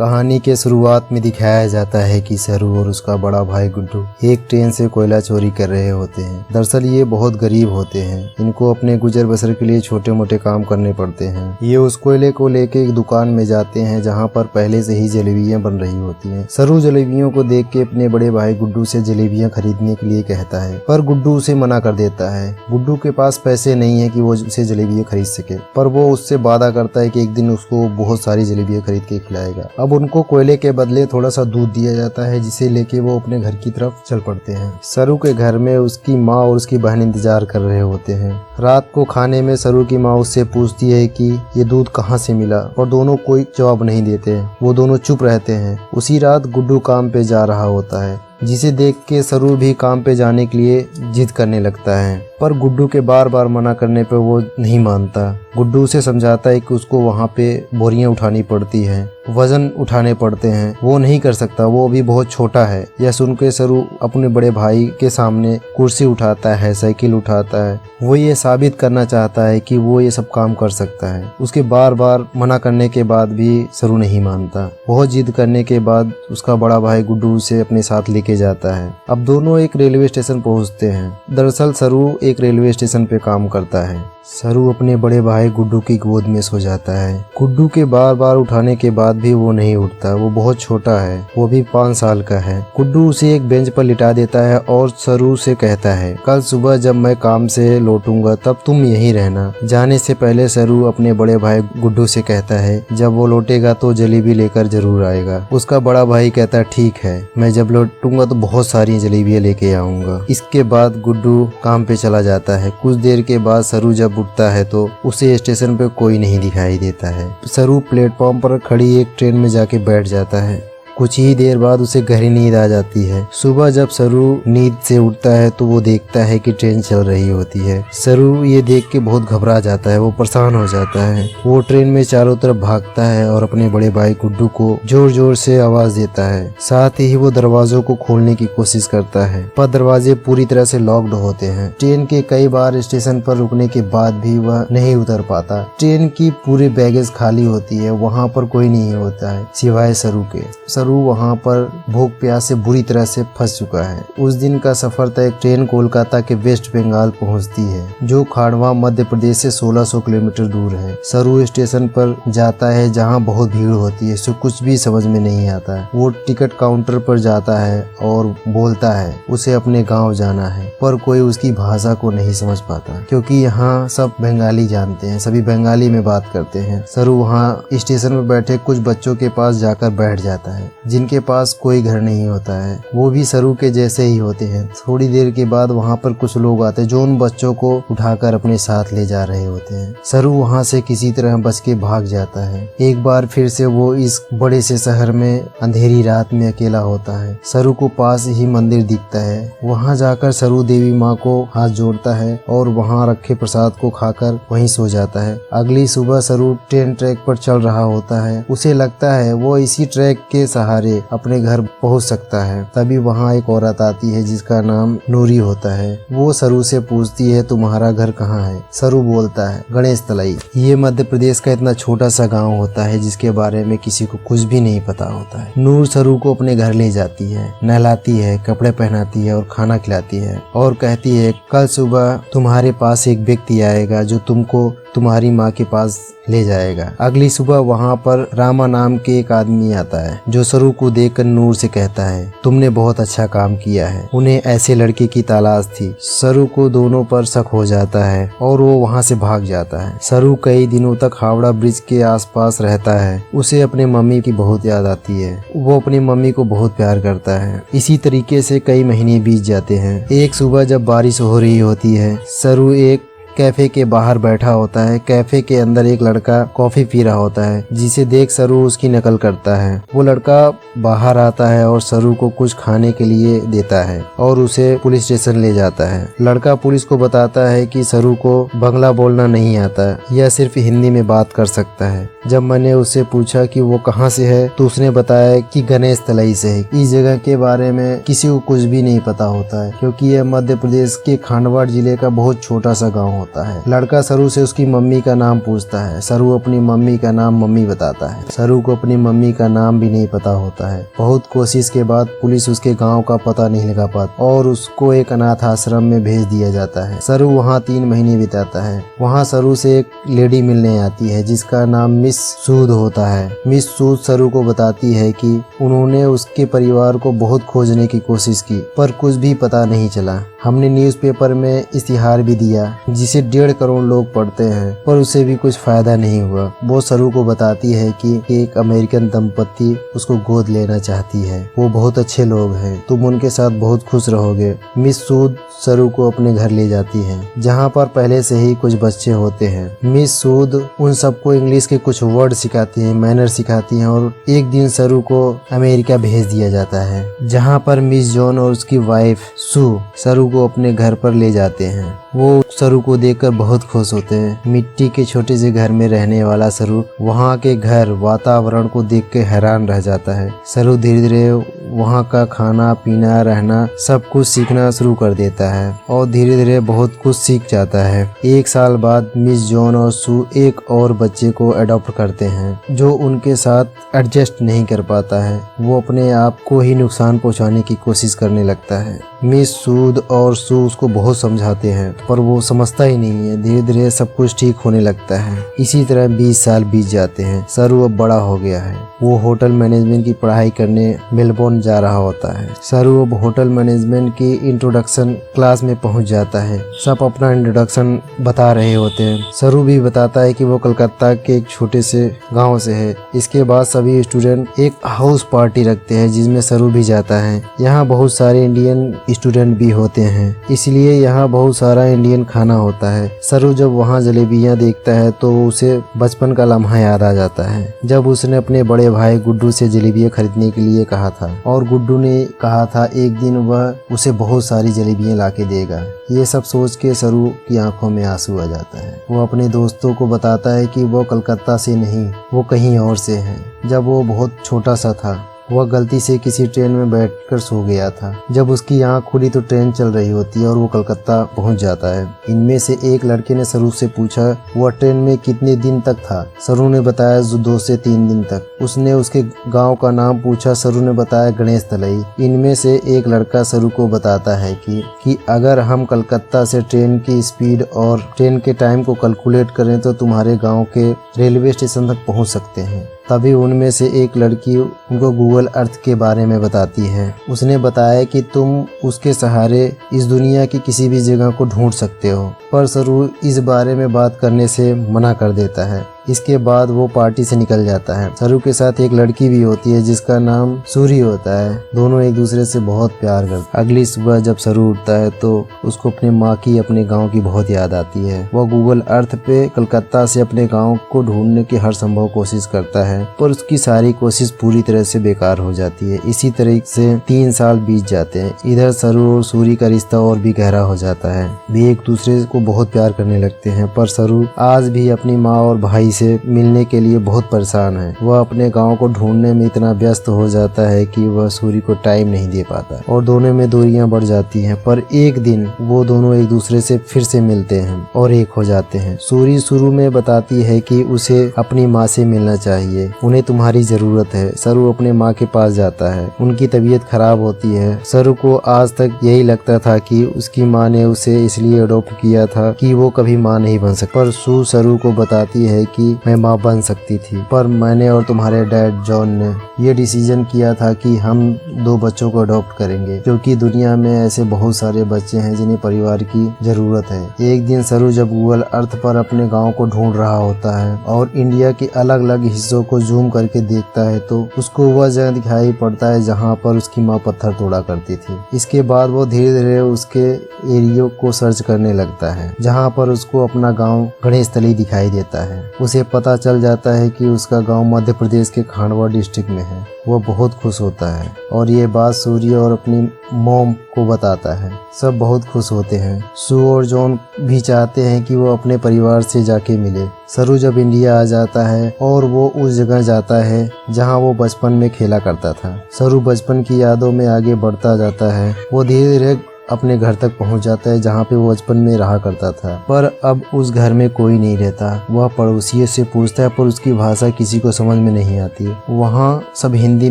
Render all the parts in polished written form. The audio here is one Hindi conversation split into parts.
कहानी के शुरुआत में दिखाया जाता है कि सरू और उसका बड़ा भाई गुड्डू एक ट्रेन से कोयला चोरी कर रहे होते हैं। दरअसल ये बहुत गरीब होते हैं, इनको अपने गुजर बसर के लिए छोटे मोटे काम करने पड़ते हैं। ये उस कोयले को लेके एक दुकान में जाते हैं जहाँ पर पहले से ही जलेबियाँ बन रही होती हैं। सरू जलेबियों को देख के अपने बड़े भाई गुड्डू से जलेबियाँ खरीदने के लिए कहता है, पर गुड्डू उसे मना कर देता है। गुड्डू के पास पैसे नहीं है कि वो उसे जलेबियाँ खरीद सके, पर वो उससे वादा करता है कि एक दिन उसको बहुत सारी जलेबियाँ खरीद के खिलाएगा। अब उनको कोयले के बदले थोड़ा सा दूध दिया जाता है, जिसे लेके वो अपने घर की तरफ चल पड़ते हैं। सरू के घर में उसकी माँ और उसकी बहन इंतजार कर रहे होते हैं। रात को खाने में सरू की माँ उससे पूछती है कि ये दूध कहाँ से मिला, और दोनों कोई जवाब नहीं देते। वो दोनों चुप रहते हैं। उसी रात गुड्डू काम पे जा रहा होता है, जिसे देख के सरू भी काम पे जाने के लिए जिद करने लगता है, पर गुड्डू के बार बार मना करने पे वो नहीं मानता। गुड्डू उसे समझाता है कि उसको वहाँ पे बोरियां उठानी पड़ती हैं, वजन उठाने पड़ते हैं, वो नहीं कर सकता, वो अभी बहुत छोटा है। यह सुनकर सरू अपने बड़े भाई के सामने कुर्सी उठाता है, साइकिल उठाता है। वो ये साबित करना चाहता है कि वो ये सब काम कर सकता है। उसके बार बार मना करने के बाद भी सरू नहीं मानता। बहुत जिद करने के बाद उसका बड़ा भाई गुड्डू उसे अपने साथ लेके जाता है। अब दोनों एक रेलवे स्टेशन पहुंचते हैं। दरअसल सरू एक रेलवे स्टेशन पे काम करता है। सरू अपने बड़े भाई गुड्डू की गोद में सो जाता है। गुड्डू के बार बार उठाने के बाद भी वो नहीं उठता। वो बहुत छोटा है, वो भी 5 साल का है। गुड्डू उसे एक बेंच पर लिटा देता है और सरू से कहता है, कल सुबह जब मैं काम से लौटूंगा तब तुम यहीं रहना। जाने से पहले सरू अपने बड़े भाई गुड्डू से कहता है, जब वो लौटेगा तो जलेबी लेकर जरूर आएगा। उसका बड़ा भाई कहता है, ठीक है, मैं जब लौटूंगा तो बहुत सारी जलेबियाँ लेके आऊंगा। इसके बाद गुड्डू काम पे चला जाता है। कुछ देर के बाद सरू जब उठता है तो उसे स्टेशन पे कोई नहीं दिखाई देता है। सरू प्लेटफॉर्म पर खड़ी एक ट्रेन में जाके बैठ जाता है। कुछ ही देर बाद उसे गहरी नींद आ जाती है। सुबह जब सरू नींद से उठता है तो वो देखता है कि ट्रेन चल रही होती है। सरू ये देख के बहुत घबरा जाता है, वो परेशान हो जाता है। वो ट्रेन में चारों तरफ भागता है और अपने बड़े भाई गुड्डू को जोर जोर से आवाज देता है। साथ ही वो दरवाजों को खोलने की कोशिश करता है, पर दरवाजे पूरी तरह से लॉक्ड होते हैं। ट्रेन के कई बार स्टेशन पर रुकने के बाद भी वह नहीं उतर पाता। ट्रेन की पूरी बैगेज खाली होती है, वहाँ पर कोई नहीं होता है सिवाय सरू के। सरू वहाँ पर भूख प्यास से बुरी तरह से फंस चुका है। उस दिन का सफर तय ट्रेन कोलकाता के वेस्ट बंगाल पहुँचती है, जो खांडवा मध्य प्रदेश से 1600 किलोमीटर दूर है। सरू स्टेशन पर जाता है जहाँ बहुत भीड़ होती है, सो कुछ भी समझ में नहीं आता है। वो टिकट काउंटर पर जाता है और बोलता है उसे अपने गाँव जाना है, पर कोई उसकी भाषा को नहीं समझ पाता, क्योंकि यहाँ सब बंगाली जानते हैं, सभी बंगाली में बात करते हैं। सरू वहाँ स्टेशन पर बैठे कुछ बच्चों के पास जाकर बैठ जाता है, जिनके पास कोई घर नहीं होता है। वो भी सरू के जैसे ही होते हैं। थोड़ी देर के बाद वहाँ पर कुछ लोग आते हैं जो उन बच्चों को उठाकर अपने साथ ले जा रहे होते हैं। सरू वहाँ से किसी तरह बच के भाग जाता है। एक बार फिर से वो इस बड़े से शहर में अंधेरी रात में अकेला होता है। सरू को पास ही मंदिर दिखता है। वहाँ जाकर सरू देवी माँ को हाथ जोड़ता है और वहाँ रखे प्रसाद को खाकर वहीं सो जाता है। अगली सुबह सरू ट्रेन ट्रैक पर चल रहा होता है। उसे लगता है वो इसी ट्रैक के सहारे अपने घर पहुंच सकता है। तभी वहां एक औरत आती है जिसका नाम नूरी होता है। वो सरू से पूछती है, तुम्हारा घर कहाँ है? सरू बोलता है, गणेश तलाई। ये मध्य प्रदेश का इतना छोटा सा गांव होता है जिसके बारे में किसी को कुछ भी नहीं पता होता है। नूर सरू को अपने घर ले जाती है, नहलाती है, कपड़े पहनाती है और खाना खिलाती है, और कहती है, कल सुबह तुम्हारे पास एक व्यक्ति आएगा जो तुमको तुम्हारी माँ के पास ले जाएगा। अगली सुबह वहाँ पर रामा नाम के एक आदमी आता है, जो सरू को देखकर नूर से कहता है, तुमने बहुत अच्छा काम किया है, उन्हें ऐसे लड़के की तलाश थी। सरू को दोनों पर शक हो जाता है और वो वहाँ से भाग जाता है। सरू कई दिनों तक हावड़ा ब्रिज के आसपास रहता है। उसे अपने मम्मी की बहुत याद आती है। वो अपनी मम्मी को बहुत प्यार करता है। इसी तरीके से कई महीने बीत जाते हैं। एक सुबह जब बारिश हो रही होती है, सरू एक कैफे के बाहर बैठा होता है। कैफे के अंदर एक लड़का कॉफी पी रहा होता है, जिसे देख सरू उसकी नकल करता है। वो लड़का बाहर आता है और सरू को कुछ खाने के लिए देता है और उसे पुलिस स्टेशन ले जाता है। लड़का पुलिस को बताता है कि सरू को बंगला बोलना नहीं आता, यह सिर्फ हिंदी में बात कर सकता है। जब मैंने उससे पूछा कि वो कहाँ से है तो उसने बताया कि गणेश तलाई से है। इस जगह के बारे में किसी को कुछ भी नहीं पता होता है, क्योंकि यह मध्य प्रदेश के खांडवा जिले का बहुत छोटा सा गाँव होता है। होता है। लड़का सरू से उसकी मम्मी का नाम पूछता है। सरू अपनी मम्मी का नाम मम्मी बताता है। सरू को अपनी मम्मी का नाम भी नहीं पता होता है। बहुत कोशिश के बाद पुलिस उसके गांव का पता नहीं लगा पाती और उसको एक अनाथ आश्रम में भेज दिया जाता है। सरू वहां 3 महीने बिताता है। वहां सरू से एक लेडी मिलने आती है जिसका नाम मिस सूद होता है। मिस सूद सरू को बताती है कि उन्होंने उसके परिवार को बहुत खोजने की कोशिश की पर कुछ भी पता नहीं चला। हमने न्यूज़पेपर में इश्तिहार भी दिया जिसे 1.5 करोड़ लोग पढ़ते हैं पर उसे भी कुछ फायदा नहीं हुआ। वो सरू को बताती है कि एक अमेरिकन दंपत्ति उसको गोद लेना चाहती है। वो बहुत अच्छे लोग हैं, तुम उनके साथ बहुत खुश रहोगे। मिस सूद सरू को अपने घर ले जाती है जहाँ पर पहले से ही कुछ बच्चे होते हैं। मिस सूद उन सबको इंग्लिश के कुछ वर्ड सिखाती है, मैनर सिखाती है और एक दिन सरू को अमेरिका भेज दिया जाता है जहाँ पर मिस जॉन और उसकी वाइफ सू सरू को अपने घर पर ले जाते हैं। वो सरू को देखकर बहुत खुश होते हैं। मिट्टी के छोटे से घर में रहने वाला सरू वहाँ के घर वातावरण को देख के हैरान रह जाता है। सरू धीरे धीरे वहाँ का खाना पीना रहना सब कुछ सीखना शुरू कर देता है और धीरे धीरे बहुत कुछ सीख जाता है। 1 साल बाद मिस जॉन और सू एक और बच्चे को अडॉप्ट करते हैं जो उनके साथ एडजस्ट नहीं कर पाता है। वो अपने आप को ही नुकसान पहुँचाने की कोशिश करने लगता है। मिस सूद और सू उसको बहुत समझाते हैं पर वो समझता ही नहीं है। धीरे धीरे सब कुछ ठीक होने लगता है। इसी तरह 20 साल बीत जाते हैं। सरू अब बड़ा हो गया है। वो होटल मैनेजमेंट की पढ़ाई करने मेलबोर्न जा रहा होता है। सरू अब होटल मैनेजमेंट की इंट्रोडक्शन क्लास में पहुंच जाता है। सब अपना इंट्रोडक्शन बता रहे होते हैं। सरू भी बताता है कि वो कलकत्ता के एक छोटे से गाँव से है। इसके बाद सभी स्टूडेंट एक हाउस पार्टी रखते हैं जिसमें सरू भी जाता है। यहाँ बहुत सारे इंडियन स्टूडेंट भी होते हैं इसलिए यहाँ बहुत सारा इंडियन खाना होता है। सरू जब वहाँ जलेबियाँ देखता है तो उसे बचपन का लम्हा याद आ जाता है जब उसने अपने बड़े भाई गुड्डू से जलेबियाँ खरीदने के लिए कहा था और गुड्डू ने कहा था एक दिन वह उसे बहुत सारी जलेबियाँ ला के देगा। ये सब सोच के सरू की आंखों में आंसू आ जाता है। वो अपने दोस्तों को बताता है कि वो कलकत्ता से नहीं वो कहीं और से है। जब वो बहुत छोटा सा था वह गलती से किसी ट्रेन में बैठकर सो गया था। जब उसकी आंख खुली तो ट्रेन चल रही होती है और वो कलकत्ता पहुंच जाता है। इनमें से एक लड़के ने सरू से पूछा वह ट्रेन में कितने दिन तक था। सरू ने बताया 2 से 3 दिन तक। उसने उसके गांव का नाम पूछा। सरू ने बताया गणेश तलई। इनमें से एक लड़का सरू को बताता है कि अगर हम कलकत्ता से ट्रेन की स्पीड और ट्रेन के टाइम को कैलकुलेट करें तो तुम्हारे गाँव के रेलवे स्टेशन तक पहुँच सकते हैं। तभी उनमें से एक लड़की उनको गूगल अर्थ के बारे में बताती है। उसने बताया कि तुम उसके सहारे इस दुनिया की किसी भी जगह को ढूंढ सकते हो पर सरू इस बारे में बात करने से मना कर देता है। इसके बाद वो पार्टी से निकल जाता है। सरू के साथ एक लड़की भी होती है जिसका नाम सूरी होता है। दोनों एक दूसरे से बहुत प्यार करते। अगली सुबह जब सरू उठता है तो उसको अपने माँ की अपने गांव की बहुत याद आती है। वह गूगल अर्थ पे कलकत्ता से अपने गांव को ढूंढने की हर संभव कोशिश करता है पर उसकी सारी कोशिश पूरी तरह से बेकार हो जाती है। इसी तरह से 3 साल बीत जाते हैं। इधर सरू और सूरी का रिश्ता और भी गहरा हो जाता है। वे एक दूसरे को बहुत प्यार करने लगते हैं पर सरू आज भी अपनी माँ और भाई से मिलने के लिए बहुत परेशान है। वह अपने गांव को ढूंढने में इतना व्यस्त हो जाता है कि वह सूरी को टाइम नहीं दे पाता और दोनों में दूरियां बढ़ जाती हैं। पर एक दिन वो दोनों एक दूसरे से फिर से मिलते हैं और एक हो जाते हैं। सूरी शुरू में बताती है कि उसे अपनी माँ से मिलना चाहिए, उन्हें तुम्हारी जरूरत है। सरू अपने माँ के पास जाता है। उनकी तबीयत खराब होती है। सरू को आज तक यही लगता था कि उसकी माँ ने उसे इसलिए अडॉप्ट किया था कि वो कभी माँ नहीं बन सकती। पर सरू को बताती है कि मैं माँ बन सकती थी पर मैंने और तुम्हारे डैड जॉन ने ये डिसीजन किया था कि हम 2 बच्चों को अडॉप्ट करेंगे क्योंकि दुनिया में ऐसे बहुत सारे बच्चे हैं जिन्हें परिवार की जरूरत है। एक दिन सरू जब गूगल अर्थ पर अपने गांव को ढूंढ रहा होता है और इंडिया के अलग अलग हिस्सों को जूम करके देखता है तो उसको वह जगह दिखाई पड़ता है जहाँ पर उसकी माँ पत्थर तोड़ा करती थी। इसके बाद वो धीरे धीरे उसके एरिया को सर्च करने लगता है जहाँ पर उसको अपना गाँव गणेश तली दिखाई देता है। उसे पता चल जाता है कि उसका गांव मध्य प्रदेश के खांडवा डिस्ट्रिक्ट में है। वह बहुत खुश होता है और ये बात सूर्य और अपनी मॉम को बताता है। सब बहुत खुश होते हैं। सू और जॉन भी चाहते हैं कि वो अपने परिवार से जाके मिले। सरू जब इंडिया आ जाता है और वो उस जगह जाता है जहां वो बचपन में खेला करता था। सरू बचपन की यादों में आगे बढ़ता जाता है। वो धीरे धीरे अपने घर तक पहुंच जाता है जहां पे वो बचपन में रहा करता था। पर अब उस घर में कोई नहीं रहता। वह पड़ोसियों से पूछता है पर उसकी भाषा किसी को समझ में नहीं आती। वहाँ सब हिंदी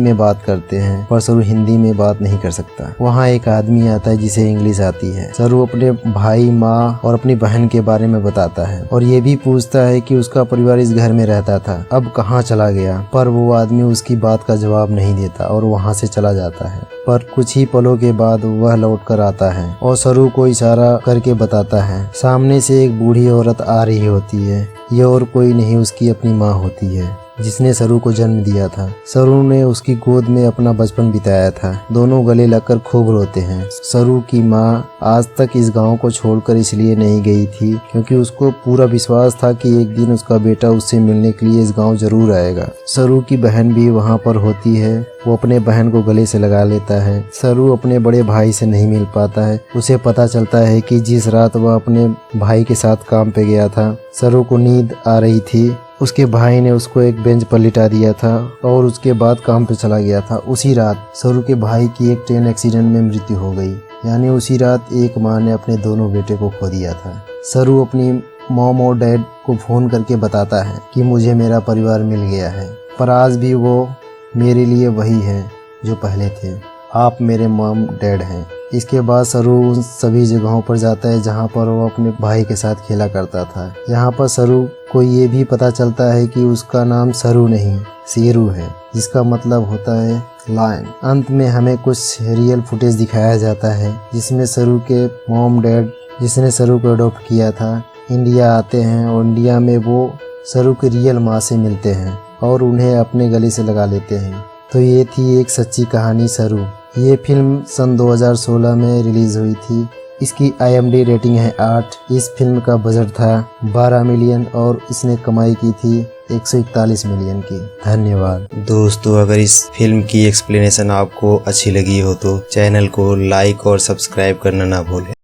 में बात करते हैं पर सरू हिंदी में बात नहीं कर सकता। वहाँ एक आदमी आता है जिसे इंग्लिश आती है। सरू अपने भाई, माँ और अपनी बहन के बारे में बताता है और ये भी पूछता है कि उसका परिवार इस घर में रहता था, अब कहाँ चला गया। पर वो आदमी उसकी बात का जवाब नहीं देता और वहाँ से चला जाता है। पर कुछ ही पलों के बाद वह लौट कर आता है और सरू को इशारा करके बताता है। सामने से एक बूढ़ी औरत आ रही होती है। यह और कोई नहीं उसकी अपनी माँ होती है जिसने सरू को जन्म दिया था। सरू ने उसकी गोद में अपना बचपन बिताया था। दोनों गले लगकर खूब रोते हैं। सरू की माँ आज तक इस गांव को छोड़कर इसलिए नहीं गई थी क्योंकि उसको पूरा विश्वास था कि एक दिन उसका बेटा उससे मिलने के लिए इस गांव जरूर आएगा। सरू की बहन भी वहां पर होती है। वो अपने बहन को गले से लगा लेता है। सरू अपने बड़े भाई से नहीं मिल पाता है। उसे पता चलता है कि जिस रात वह अपने भाई के साथ काम पे गया था, सरू को नींद आ रही थी। उसके भाई ने उसको एक बेंच पर लिटा दिया था और उसके बाद काम पे चला गया था। उसी रात सरू के भाई की एक ट्रेन एक्सीडेंट में मृत्यु हो गई। यानी उसी रात एक माँ ने अपने दोनों बेटे को खो दिया था। सरू अपनी मॉम और डैड को फोन करके बताता है कि मुझे मेरा परिवार मिल गया है, पर आज भी वो मेरे लिए वही है जो पहले थे। आप मेरे मॉम डैड हैं। इसके बाद सरू उन सभी जगहों पर जाता है जहां पर वो अपने भाई के साथ खेला करता था। यहाँ पर सरू को ये भी पता चलता है कि उसका नाम सरू नहीं शेरू है, जिसका मतलब होता है लायन। अंत में हमें कुछ रियल फुटेज दिखाया जाता है जिसमें सरू के मॉम डैड, जिसने सरू को अडॉप्ट किया था, इंडिया आते हैं और इंडिया में वो सरू की रियल माँ से मिलते हैं और उन्हें अपने गले से लगा लेते हैं। तो ये थी एक सच्ची कहानी सरू। ये फिल्म सन 2016 में रिलीज हुई थी। इसकी IMDb रेटिंग है 8। इस फिल्म का बजट था 12 मिलियन और इसने कमाई की थी 141 मिलियन की। धन्यवाद दोस्तों, अगर इस फिल्म की एक्सप्लेनेशन आपको अच्छी लगी हो तो चैनल को लाइक और सब्सक्राइब करना ना भूलें।